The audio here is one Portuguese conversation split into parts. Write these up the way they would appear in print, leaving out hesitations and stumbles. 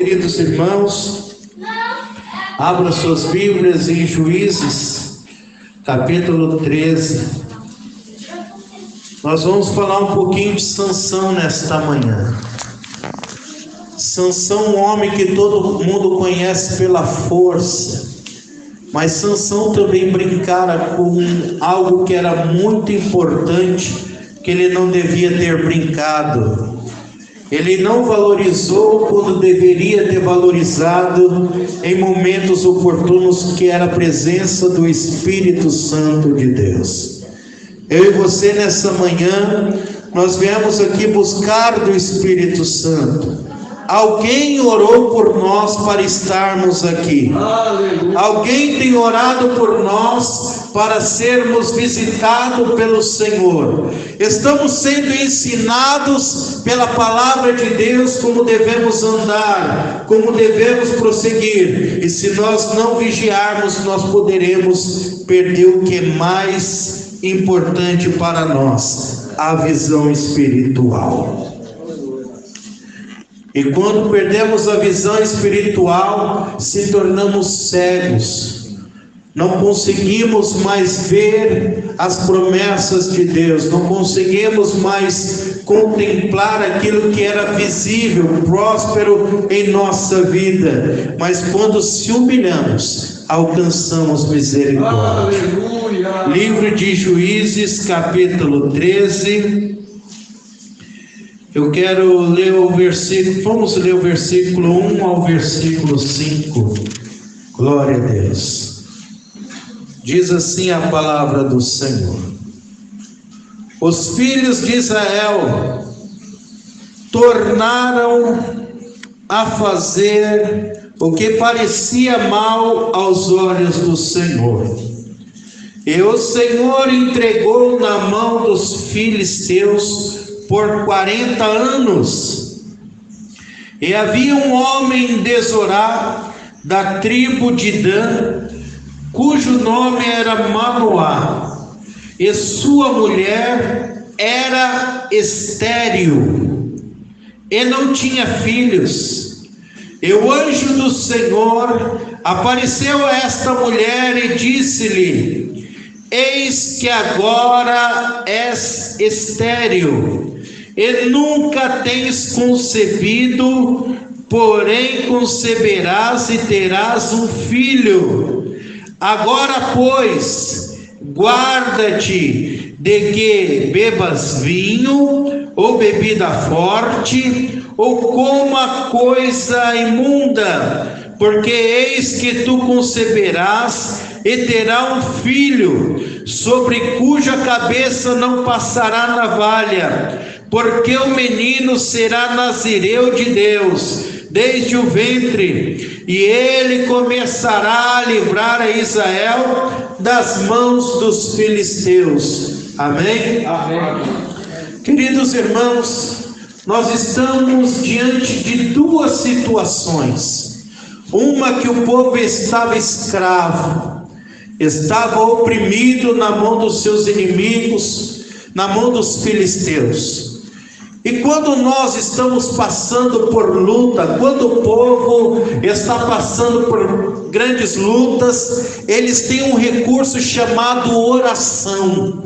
queridos irmãos, abra suas Bíblias em Juízes, capítulo 13. Nós vamos falar um pouquinho de Sansão nesta manhã. Sansão, um homem que todo mundo conhece pela força, mas Sansão também brincara com algo que era muito importante, que ele não devia ter brincado. Ele não valorizou quando deveria ter valorizado em momentos oportunos, que era a presença do Espírito Santo de Deus. Eu e você nessa manhã, nós viemos aqui buscar do Espírito Santo. Alguém orou por nós para estarmos aqui. Aleluia. Alguém tem orado por nós para sermos visitados pelo Senhor. Estamos sendo ensinados pela palavra de Deus como devemos andar, como devemos prosseguir. E se nós não vigiarmos, nós poderemos perder o que é mais importante para nós: a visão espiritual. E quando perdemos a visão espiritual, se tornamos cegos. Não conseguimos mais ver as promessas de Deus. Não conseguimos mais contemplar aquilo que era visível, próspero em nossa vida. Mas quando se humilhamos, alcançamos misericórdia. Aleluia. Livro de Juízes, capítulo 13. Eu quero ler o versículo, vamos ler o versículo 1 ao versículo 5. Glória a Deus. Diz assim a palavra do Senhor: os filhos de Israel tornaram a fazer o que parecia mal aos olhos do Senhor. E o Senhor entregou na mão dos filisteus por 40 anos. E havia um homem de Zorá, da tribo de Dan, cujo nome era Manoá, e sua mulher era estéril, e não tinha filhos. E o anjo do Senhor apareceu a esta mulher e disse-lhe: eis que agora és estéril, e nunca tens concebido, porém conceberás e terás um filho. Agora, pois, guarda-te de que bebas vinho, ou bebida forte, ou coma coisa imunda, porque eis que tu conceberás e terá um filho, sobre cuja cabeça não passará navalha, porque o menino será nazireu de Deus desde o ventre, e ele começará a livrar a Israel das mãos dos filisteus. Amém? Amém. Queridos irmãos, nós estamos diante de duas situações. Uma, que o povo estava escravo, estava oprimido na mão dos seus inimigos, na mão dos filisteus. E quando nós estamos passando por luta, quando o povo está passando por grandes lutas, eles têm um recurso chamado oração.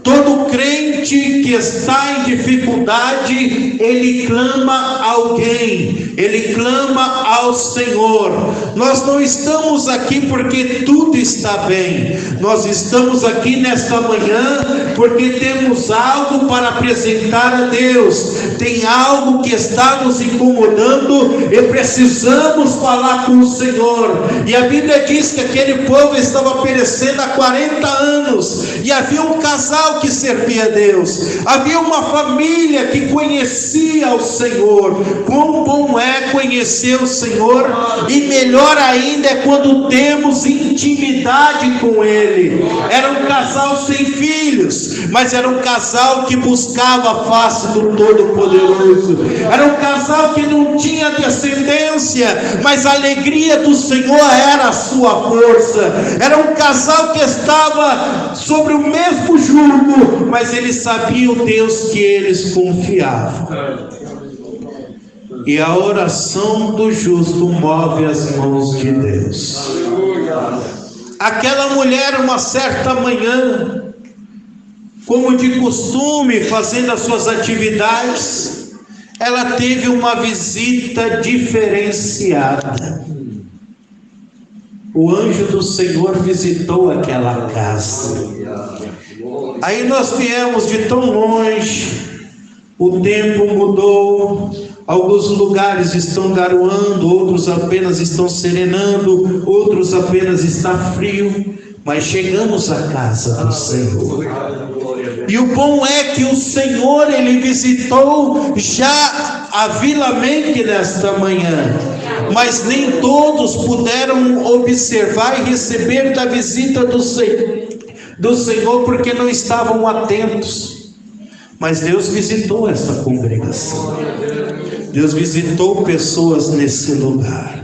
Todo crente que está em dificuldade, ele clama a alguém, ele clama ao Senhor. Nós não estamos aqui porque tudo está bem, nós estamos aqui nesta manhã porque temos algo para apresentar a Deus. Tem algo que está nos incomodando e precisamos falar com o Senhor. E a Bíblia diz que aquele povo estava perecendo há 40 anos, e havia um casal que servia a Deus, havia uma família que conhecia o Senhor. Quão bom é conhecer o Senhor, e melhor ainda é quando temos intimidade com Ele. Era um casal sem filhos, mas era um casal que buscava a face do Todo-Poderoso. Era um casal que não tinha descendência, mas a alegria do Senhor era a sua força. Era um casal que estava sobre o mesmo jugo, mas eles sabiam o Deus que eles confiavam. E a oração do justo move as mãos de Deus. Aquela mulher, uma certa manhã, como de costume, fazendo as suas atividades, ela teve uma visita diferenciada. O anjo do Senhor visitou aquela casa. Aí nós viemos de tão longe, o tempo mudou, alguns lugares estão garoando, outros apenas estão serenando, outros apenas está frio, mas chegamos à casa do Senhor. E o bom é que o Senhor, Ele visitou já a Vila Mente nesta manhã, mas nem todos puderam observar e receber da visita do Senhor, porque não estavam atentos. Mas Deus visitou essa congregação, Deus visitou pessoas nesse lugar.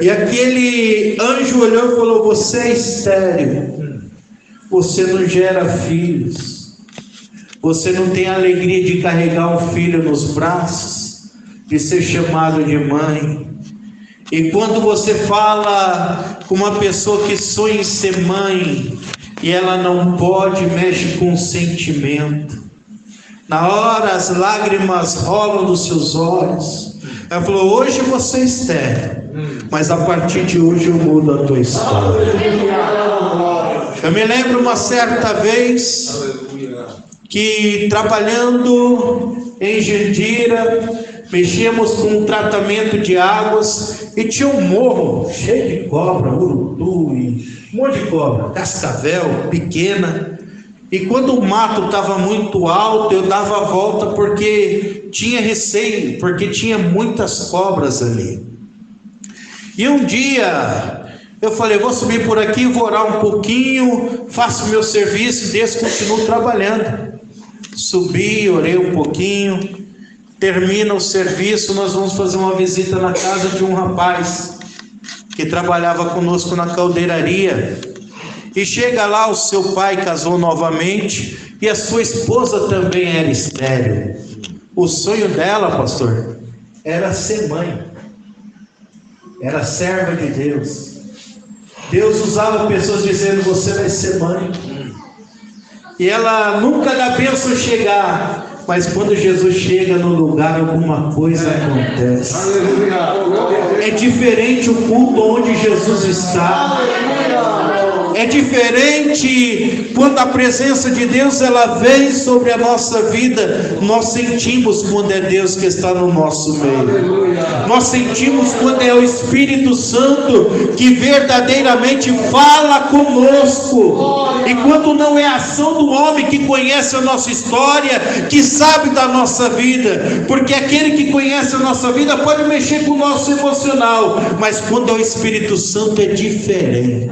E aquele anjo olhou e falou: você é estéril, você não gera filhos, você não tem a alegria de carregar um filho nos braços, de ser chamado de mãe. E quando você fala com uma pessoa que sonha em ser mãe e ela não pode, mexe com o sentimento. Na hora as lágrimas rolam dos seus olhos. Ela falou: hoje você é estéril, mas a partir de hoje eu mudo a tua história. Eu me lembro uma certa vez que, trabalhando em Jandira, mexíamos com um tratamento de águas e tinha um morro cheio de cobra, urutu e um monte de cobra, cascavel, pequena. E quando o mato estava muito alto, eu dava a volta porque tinha receio, porque tinha muitas cobras ali. E um dia eu falei: vou subir por aqui, vou orar um pouquinho, faço meu serviço e desço, continuo trabalhando. Subi, orei um pouquinho, termina o serviço, nós vamos fazer uma visita na casa de um rapaz que trabalhava conosco na caldeiraria. E chega lá, o seu pai casou novamente e a sua esposa também era estéril. O sonho dela, pastor, era ser mãe, era serva de Deus. Deus usava pessoas dizendo: você vai ser mãe. E ela nunca dá bênção chegar, mas quando Jesus chega no lugar, alguma coisa acontece. É diferente o culto onde Jesus está. É diferente quando a presença de Deus ela vem sobre a nossa vida. Nós sentimos quando é Deus que está no nosso meio. Nós sentimos quando é o Espírito Santo que verdadeiramente fala conosco. E quando não é a ação do homem que conhece a nossa história, que sabe da nossa vida, porque aquele que conhece a nossa vida pode mexer com o nosso emocional, mas quando é o Espírito Santo é diferente.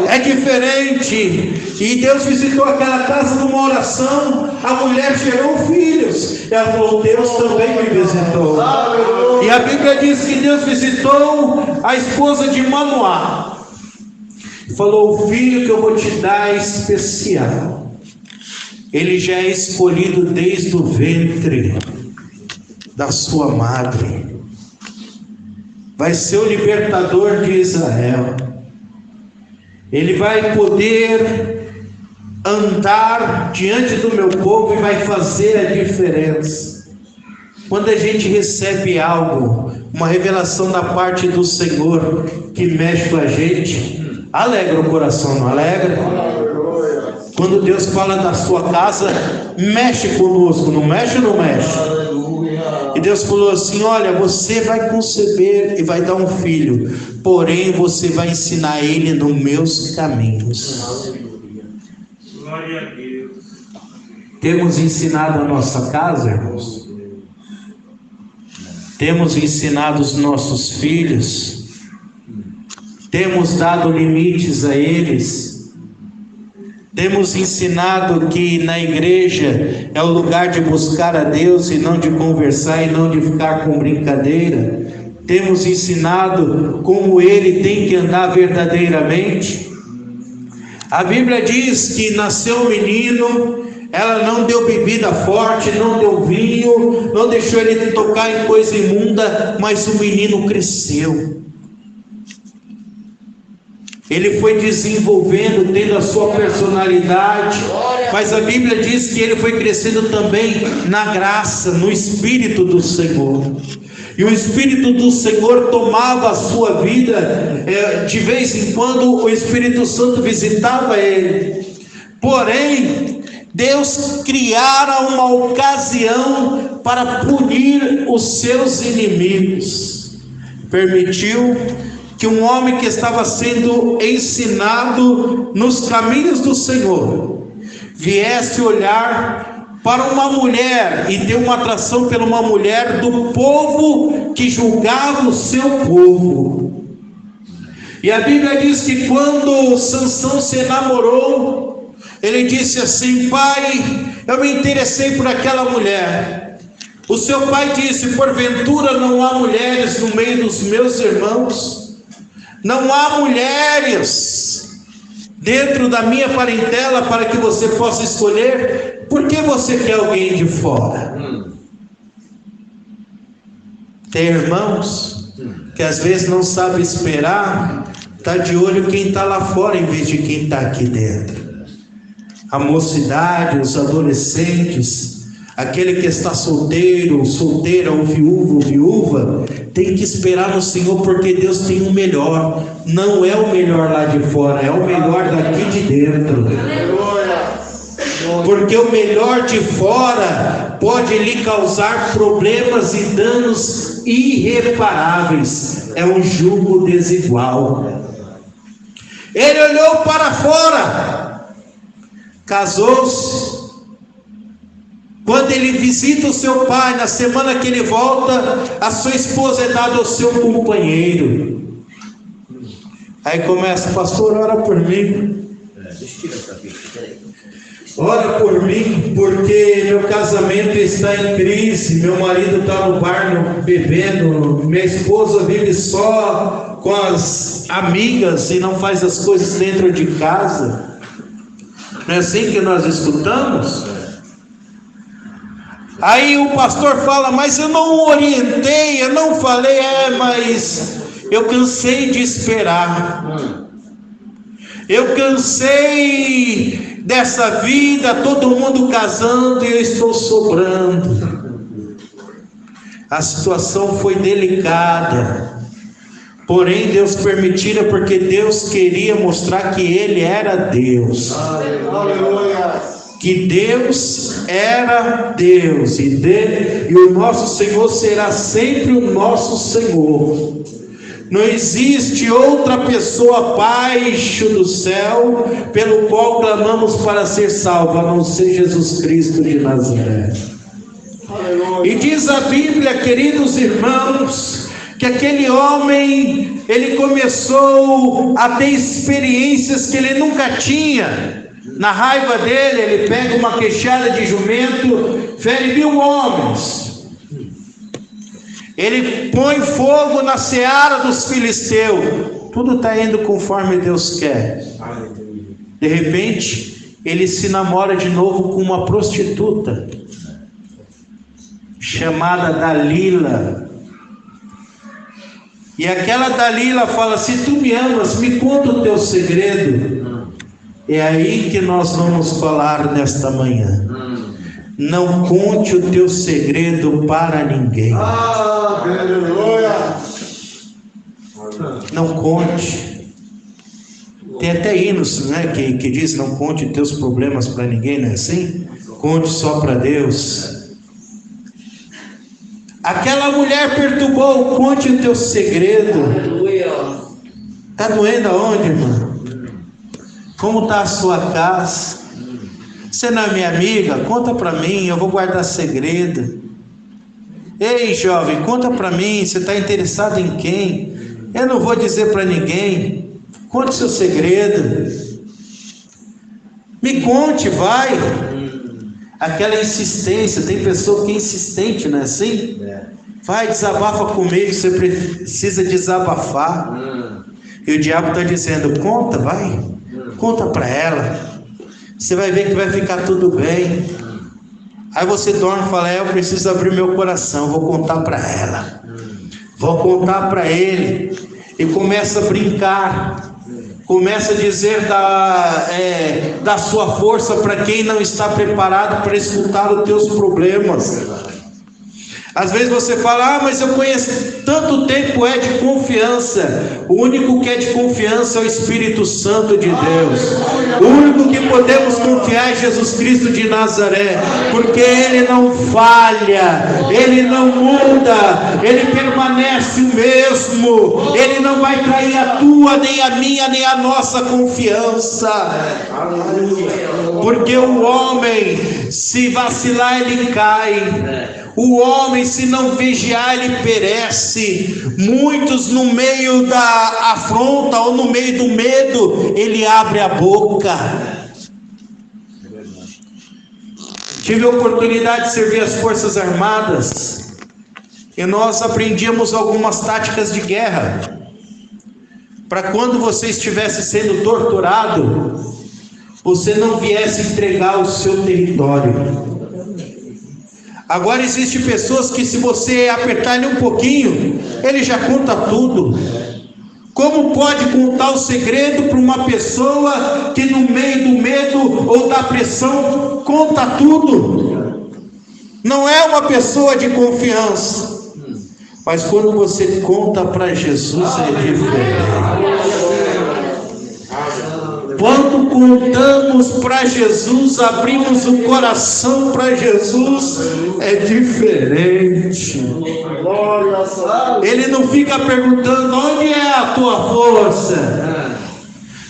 É diferente. E Deus visitou aquela casa numa oração. A mulher gerou filhos. Ela falou: Deus também me visitou. E a Bíblia diz que Deus visitou a esposa de Manoá. Falou: o filho que eu vou te dar é especial. Ele já é escolhido desde o ventre da sua madre. Vai ser o libertador de Israel. Ele vai poder andar diante do meu povo e vai fazer a diferença. Quando a gente recebe algo, uma revelação da parte do Senhor que mexe com a gente, alegra o coração, não alegra? Quando Deus fala da sua casa, mexe conosco, não mexe ou não mexe? E Deus falou assim: olha, você vai conceber e vai dar um filho, porém você vai ensinar ele nos meus caminhos. Glória a Deus. Temos ensinado a nossa casa, irmãos? Temos ensinado os nossos filhos? Temos dado limites a eles? Temos ensinado que na igreja é o lugar de buscar a Deus e não de conversar e não de ficar com brincadeira? Temos ensinado como ele tem que andar verdadeiramente? A Bíblia diz que nasceu um menino, Ela não deu bebida forte, não deu vinho, não deixou ele tocar em coisa imunda, mas o menino cresceu. Ele foi desenvolvendo, tendo a sua personalidade, mas a Bíblia diz que ele foi crescendo também na graça, no Espírito do Senhor. E o Espírito do Senhor tomava a sua vida, de vez em quando o Espírito Santo visitava ele. Porém, Deus criara uma ocasião para punir os seus inimigos. Permitiu que um homem que estava sendo ensinado nos caminhos do Senhor viesse olhar para uma mulher e ter uma atração pela uma mulher do povo que julgava o seu povo. E a Bíblia diz que quando Sansão se enamorou, ele disse assim: pai, eu me interessei por aquela mulher. O seu pai disse: porventura não há mulheres no meio dos meus irmãos? Não há mulheres dentro da minha parentela para que você possa escolher? Por que você quer alguém de fora? Tem irmãos que às vezes não sabem esperar, está de olho quem está lá fora em vez de quem está aqui dentro. A mocidade, os adolescentes, aquele que está solteiro, solteira, ou viúvo, ou viúva, tem que esperar no Senhor, porque Deus tem o melhor. Não é o melhor lá de fora, é o melhor daqui de dentro. Porque o melhor de fora pode lhe causar problemas e danos irreparáveis. É um jugo desigual. Ele olhou para fora, casou-se. Quando ele visita o seu pai, na semana que ele volta, a sua esposa é dada ao seu companheiro. Aí começa: pastor, ora por mim. Ora por mim, porque meu casamento está em crise, meu marido está no bar bebendo, minha esposa vive só com as amigas e não faz as coisas dentro de casa. Não é assim que nós escutamos? Aí o pastor fala: mas eu não orientei, eu não falei. Mas eu cansei de esperar. Eu cansei dessa vida, todo mundo casando e eu estou sobrando. A situação foi delicada, porém Deus permitira, porque Deus queria mostrar que Ele era Deus. Aleluia. Que Deus era Deus e o nosso Senhor será sempre o nosso Senhor. Não existe outra pessoa abaixo do céu pelo qual clamamos para ser salvo, a não ser Jesus Cristo de Nazaré. Aleluia. E diz a Bíblia, queridos irmãos, que aquele homem, ele começou a ter experiências que ele nunca tinha. Na raiva dele, ele pega uma queixada de jumento, fere 1000 homens. Ele põe fogo na seara dos filisteus. Tudo está indo conforme Deus quer. De repente, ele se namora de novo com uma prostituta chamada Dalila. E aquela Dalila fala: se tu me amas, me conta o teu segredo. É aí que nós vamos falar nesta manhã. Não conte o teu segredo para ninguém. Aleluia. Não conte. Tem até hinos, né, que diz: não conte os teus problemas para ninguém, não é assim? Conte só para Deus. Aquela mulher perturbou: conte o teu segredo. Está doendo aonde, irmão? Como está a sua casa? Você não é minha amiga? Conta para mim, eu vou guardar segredo. Ei, jovem, conta para mim, você está interessado em quem? Eu não vou dizer para ninguém. Conte seu segredo. Me conte, vai. Aquela insistência, tem pessoa que é insistente, não é assim? Vai, desabafa comigo, você precisa desabafar. E o diabo está dizendo: conta, vai. Conta para ela. Você vai ver que vai ficar tudo bem. Aí você dorme e fala: eu preciso abrir meu coração, vou contar para ela, vou contar para ele. E começa a brincar, começa a dizer da sua força para quem não está preparado para escutar os teus problemas. Às vezes você fala: mas eu conheço tanto tempo, é de confiança. O único que é de confiança é o Espírito Santo de Deus. O único que podemos confiar é Jesus Cristo de Nazaré, porque Ele não falha, Ele não muda, Ele permanece o mesmo. Ele não vai trair a tua, nem a minha, nem a nossa confiança. Porque o homem, se vacilar, ele cai. O homem, se não vigiar, ele perece. Muitos, no meio da afronta ou no meio do medo, ele abre a boca. Tive a oportunidade de servir as Forças Armadas, e nós aprendíamos algumas táticas de guerra, para quando você estivesse sendo torturado, você não viesse entregar o seu território. Agora existem pessoas que, se você apertar ele um pouquinho, ele já conta tudo. Como pode contar o segredo para uma pessoa que no meio do medo ou da pressão conta tudo? Não é uma pessoa de confiança. Mas quando você conta para Jesus, é diferente. Quando contamos para Jesus, abrimos o coração para Jesus, é diferente. Ele não fica perguntando: onde é a tua força?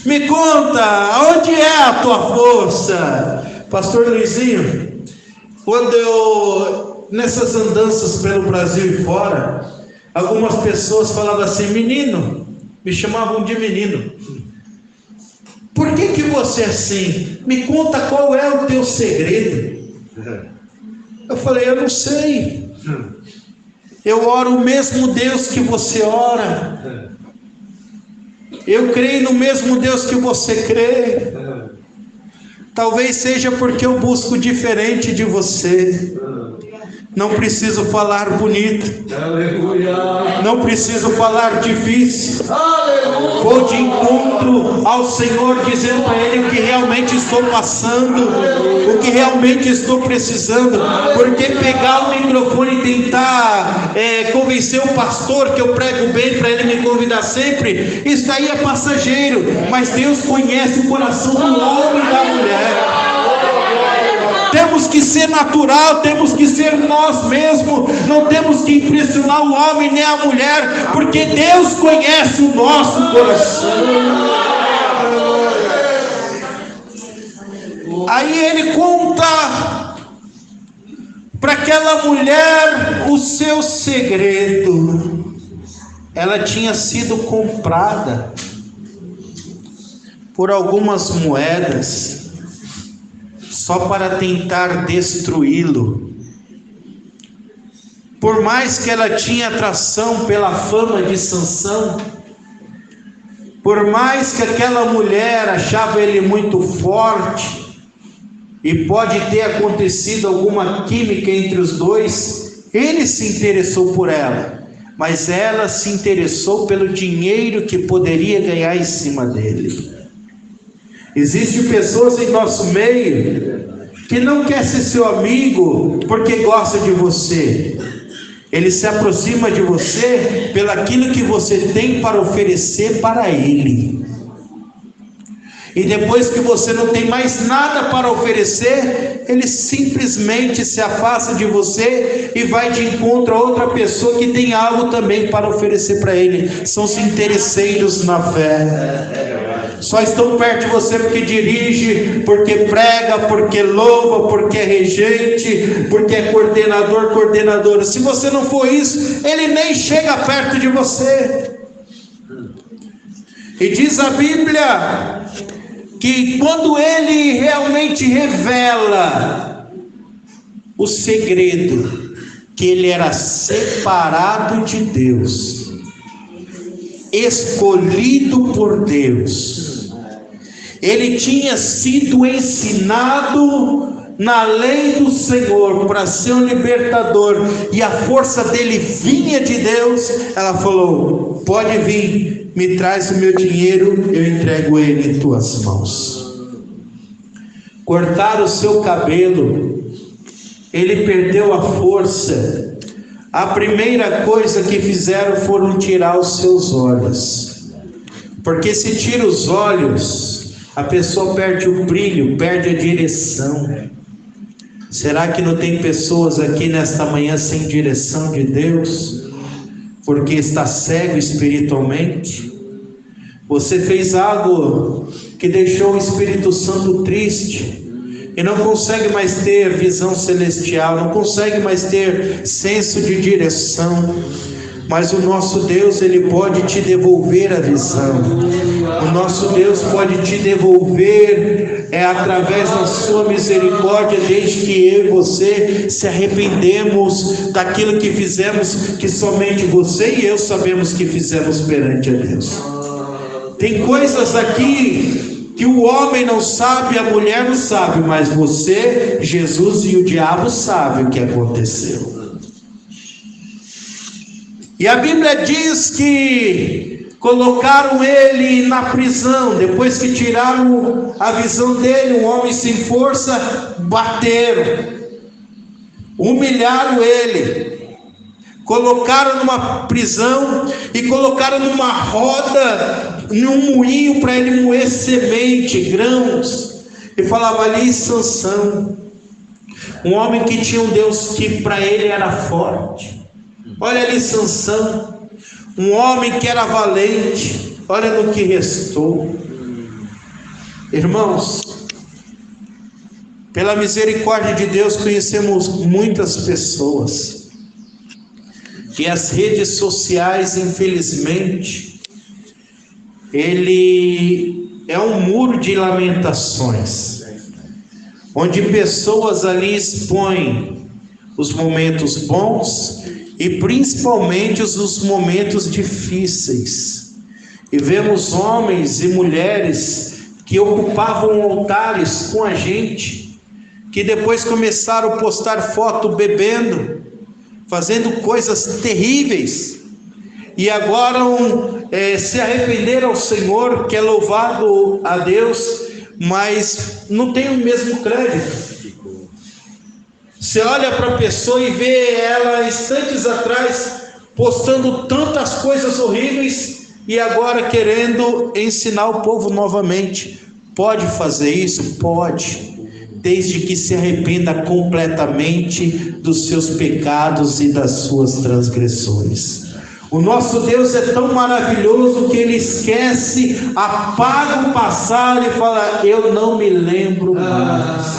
Me conta, onde é a tua força? Pastor Luizinho, quando eu, nessas andanças pelo Brasil e fora, algumas pessoas falavam assim: menino, me chamavam de menino. Por que você é assim? Me conta qual é o teu segredo. Eu falei: eu não sei. Eu oro o mesmo Deus que você ora. Eu creio no mesmo Deus que você crê. Talvez seja porque eu busco diferente de você. Não preciso falar bonito. Não preciso falar difícil. Vou de encontro ao Senhor, dizendo para Ele o que realmente estou passando, o que realmente estou precisando. Porque pegar o microfone e tentar convencer o pastor que eu prego bem para ele me convidar sempre, isso aí é passageiro. Mas Deus conhece o coração do homem e da mulher. Temos que ser natural, temos que ser nós mesmos, não temos que impressionar o homem nem a mulher, porque Deus conhece o nosso coração. Aí ele conta para aquela mulher o seu segredo. Ela tinha sido comprada por algumas moedas, só para tentar destruí-lo. Por mais que ela tinha atração pela fama de Sansão, por mais que aquela mulher achava ele muito forte, e pode ter acontecido alguma química entre os dois, ele se interessou por ela, mas ela se interessou pelo dinheiro que poderia ganhar em cima dele. Existem pessoas em nosso meio que não quer ser seu amigo porque gosta de você. Ele se aproxima de você pelaquilo que você tem para oferecer para ele. E depois que você não tem mais nada para oferecer, ele simplesmente se afasta de você e vai de encontro a outra pessoa que tem algo também para oferecer para ele. São os interesseiros na fé. Só estão perto de você porque dirige, porque prega, porque louva, porque é regente, porque é coordenador, coordenadora. Se você não for isso, ele nem chega perto de você. E diz a Bíblia que quando ele realmente revela o segredo, que ele era separado de Deus, escolhido por Deus, Ele tinha sido ensinado na lei do Senhor para ser um libertador, e a força dele vinha de Deus. Ela falou: pode vir, me traz o meu dinheiro, eu entrego ele em tuas mãos. Cortaram o seu cabelo, ele perdeu a força. A primeira coisa que fizeram foram tirar os seus olhos, porque se tira os olhos, a pessoa perde o brilho, perde a direção. Será que não tem pessoas aqui nesta manhã sem direção de Deus, porque está cego espiritualmente? Você fez algo que deixou o Espírito Santo triste, e não consegue mais ter visão celestial, não consegue mais ter senso de direção. Mas o nosso Deus, Ele pode te devolver a visão. O nosso Deus pode te devolver, através da sua misericórdia, desde que eu e você se arrependemos daquilo que fizemos, que somente você e eu sabemos que fizemos perante a Deus. Tem coisas aqui que o homem não sabe, a mulher não sabe, mas você, Jesus e o diabo sabem o que aconteceu. E a Bíblia diz que colocaram ele na prisão. Depois que tiraram a visão dele, um homem sem força, bateram, humilharam ele, colocaram numa prisão e colocaram numa roda, num moinho, para ele moer semente, grãos. E falava ali Sansão, um homem que tinha um Deus que para ele era forte. Olha ali Sansão, um homem que era valente. Olha no que restou. Irmãos, pela misericórdia de Deus, conhecemos muitas pessoas, e as redes sociais, infelizmente, ele é um muro de lamentações, onde pessoas ali expõem os momentos bons e principalmente os momentos difíceis. E vemos homens e mulheres que ocupavam altares com a gente, que depois começaram a postar foto bebendo, fazendo coisas terríveis, e agora se arrependeram ao Senhor, que é louvado a Deus, mas não tem o mesmo crédito. Você olha para a pessoa e vê ela instantes atrás postando tantas coisas horríveis, e agora querendo ensinar o povo novamente. Pode fazer isso? Pode, desde que se arrependa completamente dos seus pecados e das suas transgressões. O nosso Deus é tão maravilhoso que Ele esquece, apaga o passado e fala: eu não me lembro mais.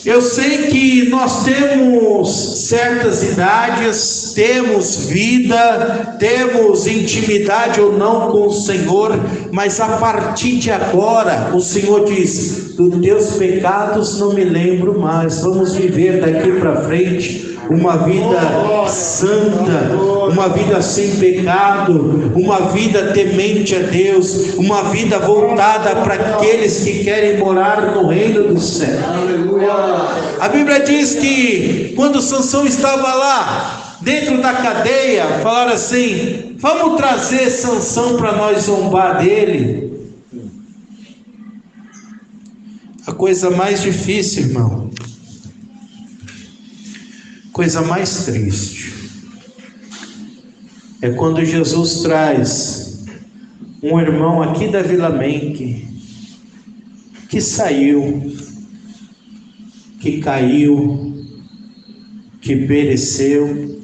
Eu sei que nós temos certas idades, temos vida, temos intimidade ou não com o Senhor, mas a partir de agora, o Senhor diz: dos teus pecados não me lembro mais. Vamos viver daqui para frente uma vida santa, uma vida sem pecado, uma vida temente a Deus, uma vida voltada para aqueles que querem morar no reino do céu. A Bíblia diz que quando Sansão estava lá dentro da cadeia, falaram assim: vamos trazer Sansão para nós zombar dele. A coisa mais difícil, irmão, coisa mais triste, é quando Jesus traz um irmão aqui da Vila Menck, que saiu, que caiu, que pereceu,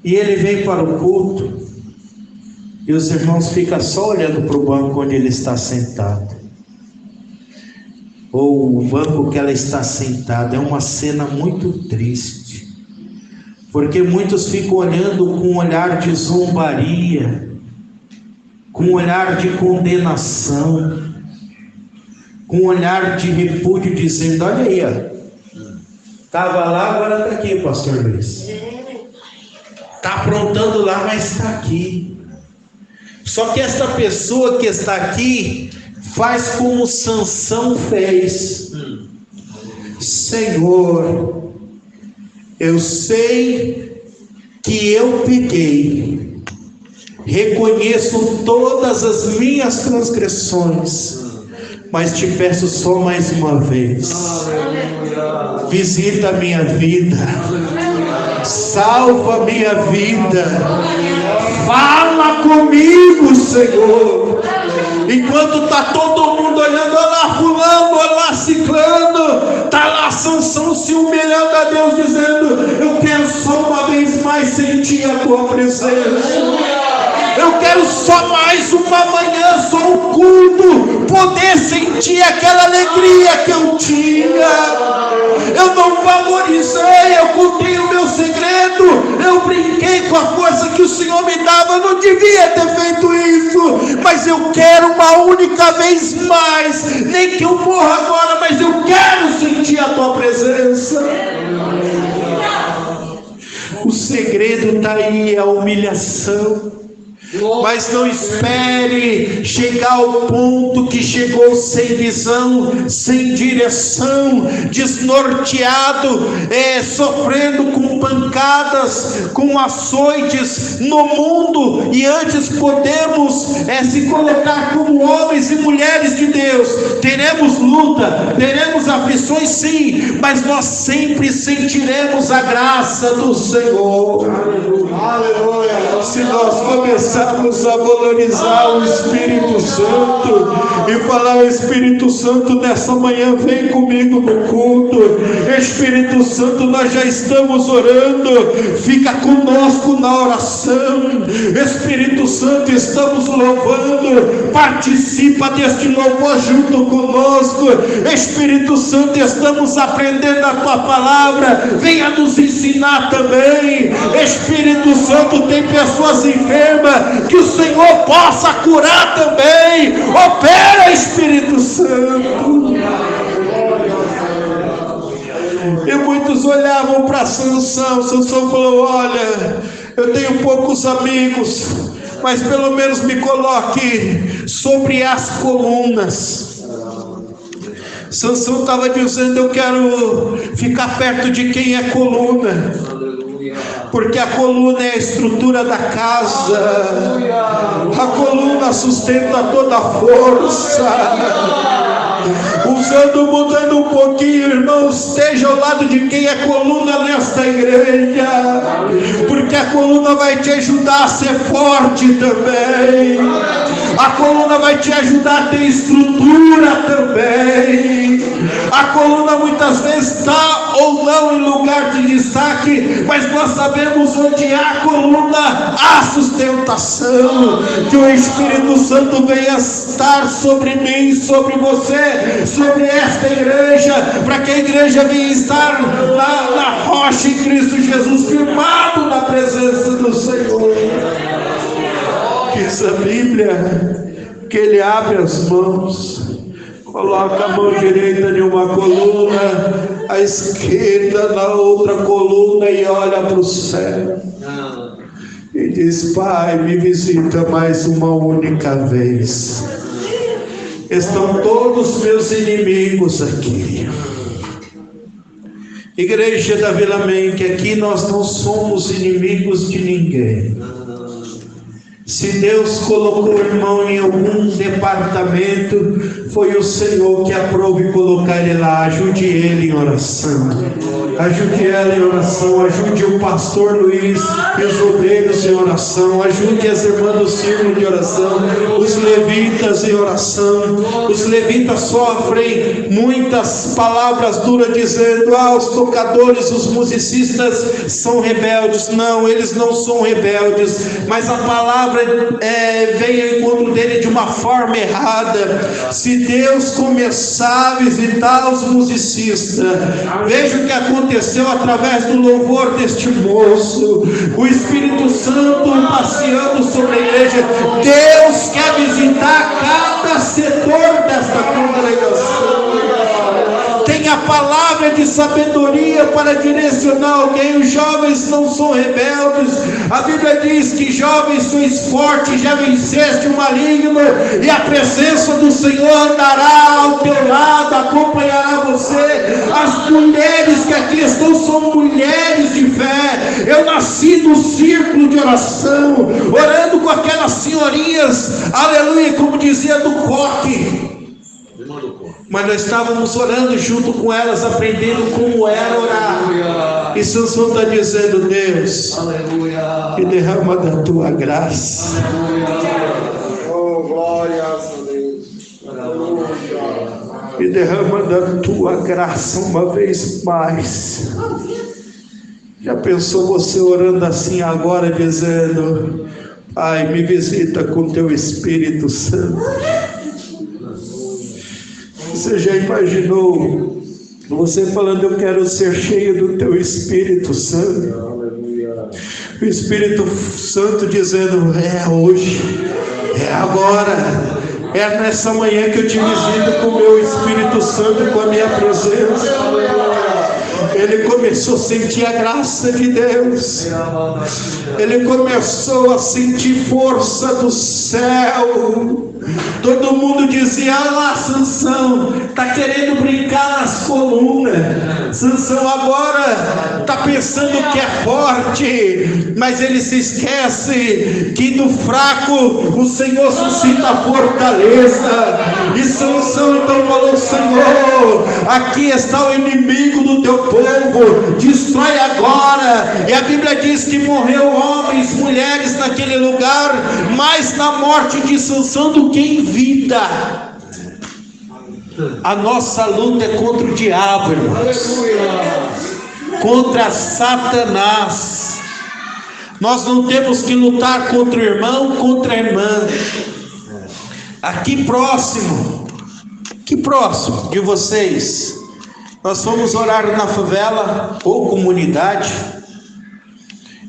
e ele vem para o culto, e os irmãos ficam só olhando para o banco onde ele está sentado, ou o banco que ela está sentada. É uma cena muito triste, porque muitos ficam olhando com um olhar de zombaria, com um olhar de condenação, com um olhar de repúdio, dizendo: olha aí, estava lá, agora está aqui, pastor Luiz, está aprontando lá, mas está aqui. Só que esta pessoa que está aqui faz como Sansão fez. Senhor, eu sei que eu pequei, reconheço todas as minhas transgressões, mas te peço só mais uma vez, visita a minha vida, salva a minha vida, fala comigo, Senhor. Enquanto está todo mundo olhando, olha lá fulano, olha lá ciclano, está lá Sansão se humilhando a Deus, dizendo: eu quero só uma vez mais sentir a tua presença, eu quero só mais uma manhã, só um culto, poder sentir aquela alegria que eu tinha. Eu não valorizei, eu contei o meu segredo, eu brinquei com a coisa que o Senhor me dava, eu não devia ter feito isso, mas eu quero uma única vez mais, nem que eu morra agora, mas eu quero sentir a tua presença. O segredo está aí, a humilhação. Mas não espere chegar ao ponto que chegou, sem visão, sem direção, desnorteado, sofrendo com pancadas, com açoites no mundo, e antes podemos se colocar como homens e mulheres de Deus. Teremos luta, teremos aflições, sim, mas nós sempre sentiremos a graça do Senhor. Aleluia. Se nós começarmos a valorizar o Espírito Santo e falar: o Espírito Santo, nessa manhã vem comigo no culto, Espírito Santo, nós já estamos orando, fica conosco na oração, Espírito Santo, estamos louvando, participa deste louvor junto conosco, Espírito Santo, estamos aprendendo a tua palavra, venha nos ensinar também, Espírito Santo, tem pessoas enfermas, que o Senhor possa curar também. Opera, Espírito Santo. E muitos olhavam para Sansão. Sansão falou: olha, eu tenho poucos amigos, mas pelo menos me coloque sobre as colunas. Sansão estava dizendo: eu quero ficar perto de quem é coluna, porque a coluna é a estrutura da casa, a coluna sustenta toda a força. Mudando um pouquinho, irmãos, esteja ao lado de quem é coluna nesta igreja, porque a coluna vai te ajudar a ser forte também, a coluna vai te ajudar a ter estrutura também. A coluna muitas vezes está ou não em lugar de destaque, mas nós sabemos onde há coluna, há sustentação. Que o Espírito Santo venha estar sobre mim, sobre você, sobre esta igreja, para que a igreja venha estar na rocha em Cristo Jesus, firmado na presença do Senhor. Diz a Bíblia que Ele abre as mãos, coloca a mão direita em uma coluna, a esquerda na outra coluna, e olha para o céu e diz: Pai, me visita mais uma única vez. Estão todos meus inimigos aqui. Igreja da Vila Amém, que aqui nós não somos inimigos de ninguém. Se Deus colocou o irmão em algum departamento, foi o Senhor que aprove colocar ele lá. Ajude ele em oração, ajude ela em oração, ajude o pastor Luiz e os obreiros em oração, ajude as irmãs do círculo de oração, os levitas em oração. Os levitas sofrem muitas palavras duras, dizendo: os tocadores, os musicistas são rebeldes. Não, eles não são rebeldes, mas a palavra vem ao encontro dele de uma forma errada. Se Deus começar a visitar os musicistas, veja o que aconteceu através do louvor deste moço, o Espírito Santo passeando sobre a igreja. Deus quer visitar cada setor desta congregação. Tem a palavra de sabedoria para direcionar alguém. Os jovens não são rebeldes. A Bíblia diz que jovens sois fortes, já venceste o maligno, e a presença do Senhor andará ao teu lado, acompanhará você. As mulheres que aqui estão são mulheres de fé. Eu nasci no círculo de oração, orando com aquelas senhorinhas, aleluia, como dizia do coque. Mas nós estávamos orando junto com elas, aprendendo como era orar. E Sansão está dizendo: Deus, me derrama da tua graça. Oh, glória a Deus. Me derrama da tua graça uma vez mais. Já pensou você orando assim agora, dizendo: Pai, me visita com teu Espírito Santo? Você já imaginou você falando: eu quero ser cheio do teu Espírito Santo? O Espírito Santo dizendo: é hoje, é agora, é nessa manhã que eu te visito com o meu Espírito Santo e com a minha presença. Ele começou a sentir a graça de Deus. Ele começou a sentir força do céu. Todo mundo dizia: olha lá, Sansão está querendo brincar nas colunas. Sansão agora está pensando que é forte, mas ele se esquece que do fraco o Senhor suscita a fortaleza. E Sansão então falou: Senhor, aqui está o inimigo do teu povo, destrói agora. E a Bíblia diz que morreu homens, mulheres naquele lugar, mais na morte de Sansão do que em vida. A nossa luta é contra o diabo, irmãos, contra Satanás. Nós não temos que lutar contra o irmão, contra a irmã. Aqui próximo de vocês, nós fomos orar na favela ou comunidade,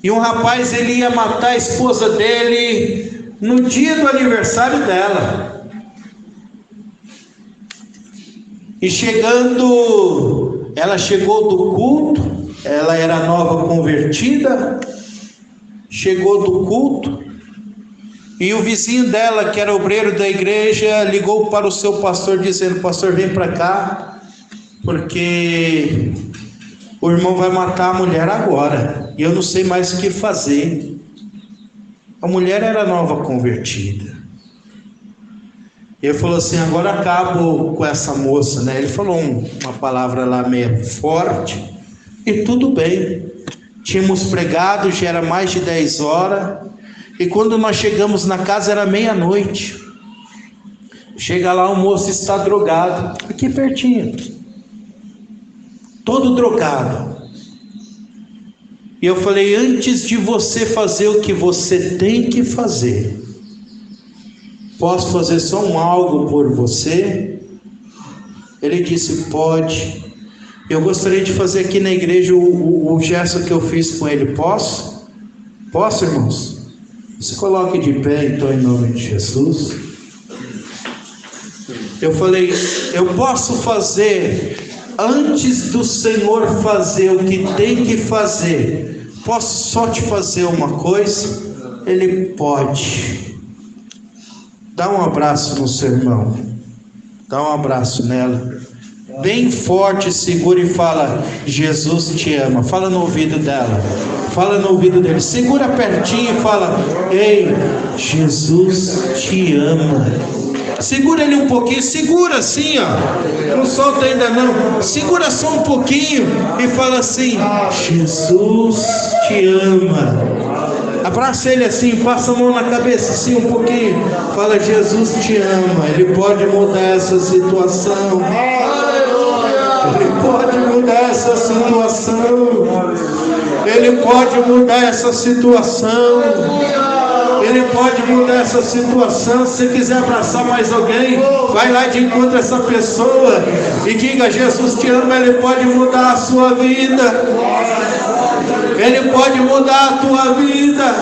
e um rapaz, ele ia matar a esposa dele no dia do aniversário dela. E ela chegou do culto, ela era nova convertida, chegou do culto, e o vizinho dela, que era obreiro da igreja, ligou para o seu pastor dizendo: pastor, vem para cá, porque o irmão vai matar a mulher agora, e eu não sei mais o que fazer. A mulher era nova convertida. Ele falou assim: agora acabo com essa moça, né? Ele falou uma palavra lá meio forte, e tudo bem. Tínhamos pregado, já era mais de 10 horas, e quando nós chegamos na casa era meia-noite. Chega lá, o moço está drogado, aqui pertinho, todo drogado. E eu falei: antes de você fazer o que você tem que fazer, posso fazer só algo por você? Ele disse: pode. Eu gostaria de fazer aqui na igreja o gesto que eu fiz com ele. Posso? Posso, irmãos? Se coloque de pé então, em nome de Jesus. Eu falei: eu posso fazer antes do Senhor fazer o que tem que fazer, posso só te fazer uma coisa? Ele pode. Dá um abraço no seu irmão, dá um abraço nela, bem forte, segura e fala: Jesus te ama. Fala no ouvido dela, fala no ouvido dele, segura pertinho e fala: ei, Jesus te ama. Segura ele um pouquinho, segura assim, ó, não solta ainda não, segura só um pouquinho e fala assim: Jesus te ama. Abraça ele assim, passa a mão na cabeça assim um pouquinho, fala: Jesus te ama. Ele pode mudar essa situação, ele pode mudar essa situação, ele pode mudar essa situação, ele pode mudar essa situação. Se você quiser abraçar mais alguém, vai lá de encontro a essa pessoa e diga: Jesus te ama. Ele pode mudar a sua vida, ele pode mudar a tua vida.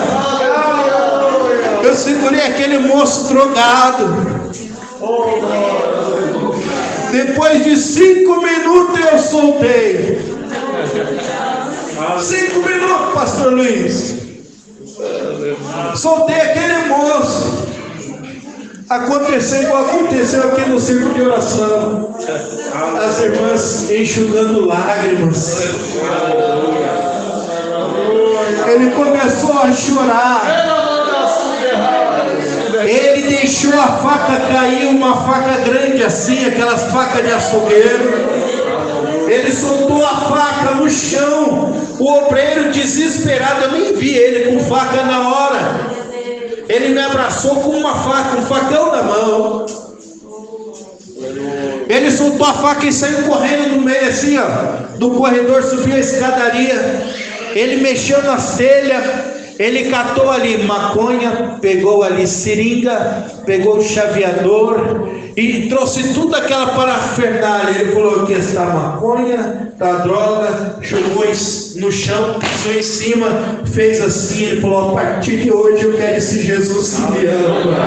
Eu segurei aquele moço drogado, Depois de 5 minutos eu soltei. 5 minutos, pastor Luiz. Soltei aquele moço. Aconteceu igual aconteceu aqui no círculo de oração. As irmãs enxugando lágrimas. Ele começou a chorar. Ele deixou a faca cair, uma faca grande assim, aquelas facas de açougueiro. Ele soltou a faca no chão. O obreiro desesperado, eu nem vi ele com faca na hora. Ele me abraçou com uma faca, um facão na mão. Ele soltou a faca e saiu correndo no meio assim, ó, do corredor, subiu a escadaria. Ele mexeu na telha. Ele catou ali maconha, pegou ali seringa, pegou o chaveador e trouxe tudo aquela parafernália. Ele falou que está maconha, está droga, jogou no chão, pisou em cima, fez assim. Ele falou: a partir de hoje eu quero esse Jesus que me ama.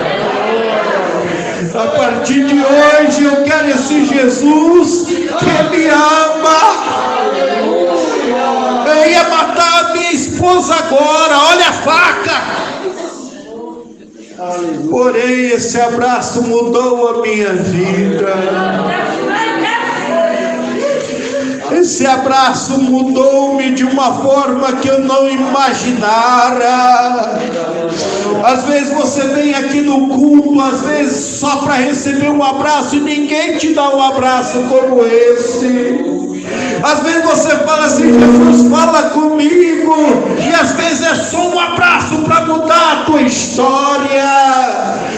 A partir de hoje eu quero esse Jesus que me ama. Eu ia matar a minha esposa agora, olha a faca. Porém, esse abraço mudou a minha vida. Esse abraço mudou-me de uma forma que eu não imaginara. Às vezes você vem aqui no culto, às vezes só para receber um abraço, e ninguém te dá um abraço como esse. Às vezes você fala assim: Jesus, fala comigo. E às vezes é só um abraço para mudar a tua história.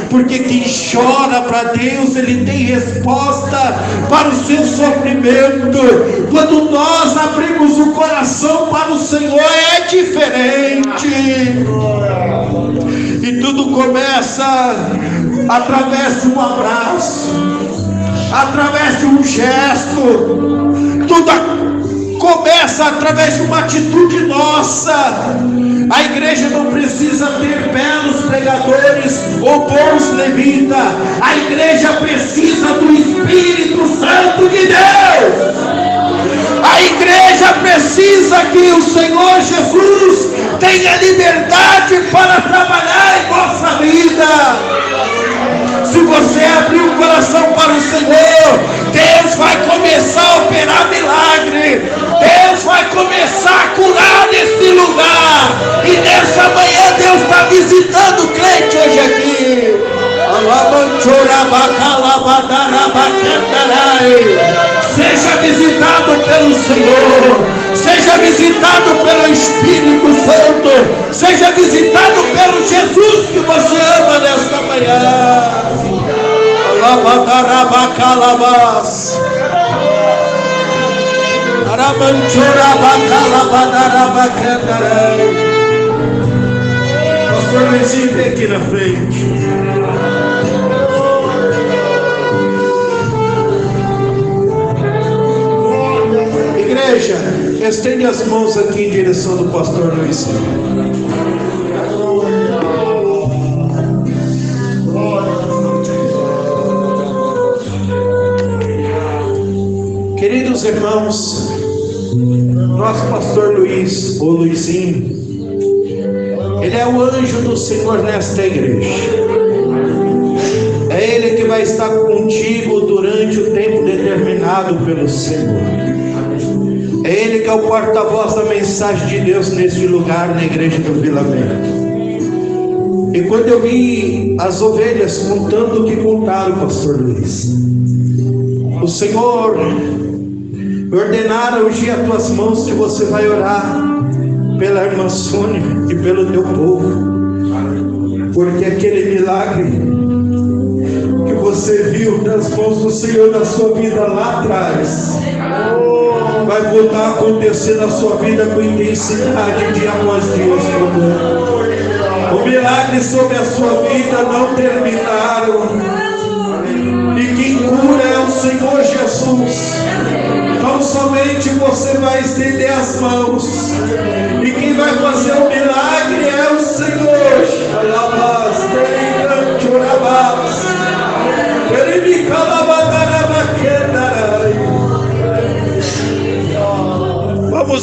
Porque quem chora para Deus, ele tem resposta para o seu sofrimento. Quando nós abrimos o coração para o Senhor, é diferente. E tudo começa através de um abraço, através de um gesto. Tudo começa através de uma atitude nossa. A igreja não precisa ter belos pregadores ou bons levitas. A igreja precisa do Espírito Santo de Deus. A igreja precisa que o Senhor Jesus tenha liberdade para trabalhar em nossa vida. Se você abrir o coração para o Senhor, Deus vai começar a operar milagre. Deus vai começar a curar nesse lugar. E nessa manhã Deus está visitando o crente hoje aqui. Seja visitado pelo Senhor. Seja visitado pelo Espírito Santo. Seja visitado pelo Jesus que você ama nesta manhã. Alabadarabacalabas. Arabanchorabacalabadarabacandara. Pastor Luizinho, vem aqui na frente. Igreja, estende as mãos aqui em direção do pastor Luizinho. Queridos irmãos, nosso pastor Luiz, ou Luizinho, ele é o anjo do Senhor nesta igreja. É ele que vai estar contigo durante o tempo determinado pelo Senhor. É ele que é o porta-voz da mensagem de Deus neste lugar, na igreja do Vila Velha. E quando eu vi as ovelhas contando o que contaram, pastor Luiz, o Senhor ordenaram ungir as tuas mãos, que você vai orar pela irmã Sônia e pelo teu povo, porque aquele milagre que você viu das mãos do Senhor na sua vida lá atrás vai voltar a acontecer na sua vida com intensidade dia após dia. O milagre sobre a sua vida não terminaram, e quem cura é o Senhor Jesus. Não somente você vai estender as mãos, e quem vai fazer o milagre é o Senhor. Ele me calabadarabaquena.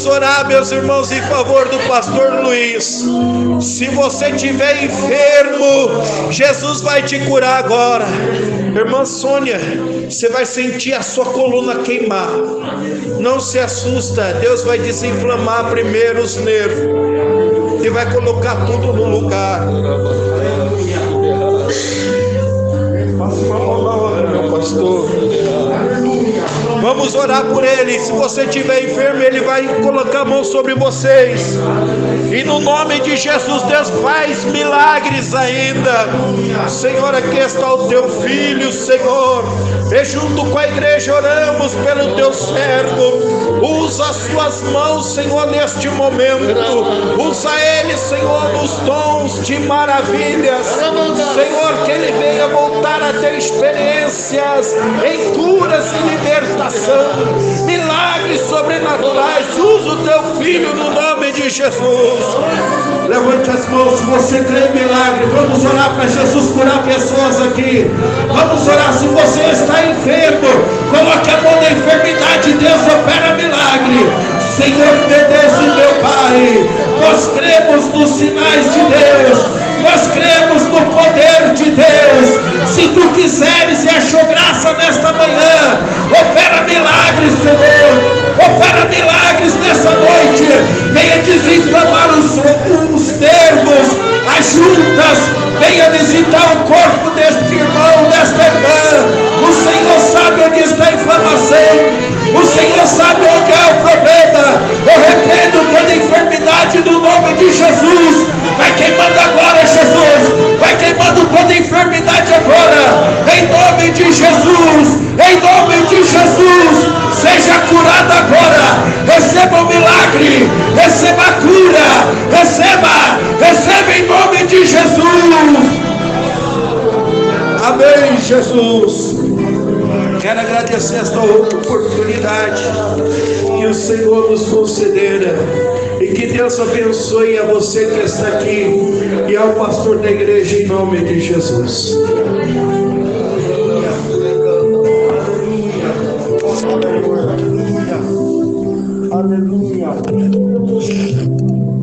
orar, meus irmãos, em favor do pastor Luiz. Se você estiver enfermo, Jesus vai te curar agora. Irmã Sônia, você vai sentir a sua coluna queimar. Não se assusta, Deus vai desinflamar primeiro os nervos e vai colocar tudo no lugar. Meu pastor, vamos orar por ele. Se você estiver enfermo, ele vai colocar a mão sobre vocês. E no nome de Jesus, Deus faz milagres ainda. Senhor, aqui está o teu filho, Senhor. E junto com a igreja oramos pelo teu servo. Usa as suas mãos, Senhor, neste momento. Usa ele, Senhor, nos dons de maravilhas. Senhor, que ele venha voltar a ter experiências em curas e libertação, milagres sobrenaturais. Usa o teu filho no nome de Jesus. Levante as mãos se você crê em milagre. Vamos orar para Jesus curar pessoas aqui. Vamos orar. Se você está enfermo, coloque a mão na enfermidade. Deus opera milagre. Senhor, meu Deus e meu Pai, nós cremos nos sinais de Deus, nós cremos no poder de Deus. Se tu quiseres e achou graça nesta manhã, opera milagres, Senhor, opera milagres nessa noite. Venha desinflamar os nervos, as juntas, venha visitar o corpo deste irmão, desta irmã. O Senhor sabe onde está a inflamação, o Senhor sabe onde é o problema. Eu repreendo toda enfermidade no nome de Jesus. Vai queimando agora, Jesus. Vai queimando toda enfermidade agora. Em nome de Jesus. Em nome de Jesus. Seja curado agora. Receba o milagre. Receba a cura. Receba. Receba em nome de Jesus. Amém, Jesus. Quero agradecer esta oportunidade que o Senhor nos concedera. E que Deus abençoe a você que está aqui e ao pastor da igreja em nome de Jesus. Aleluia. Aleluia.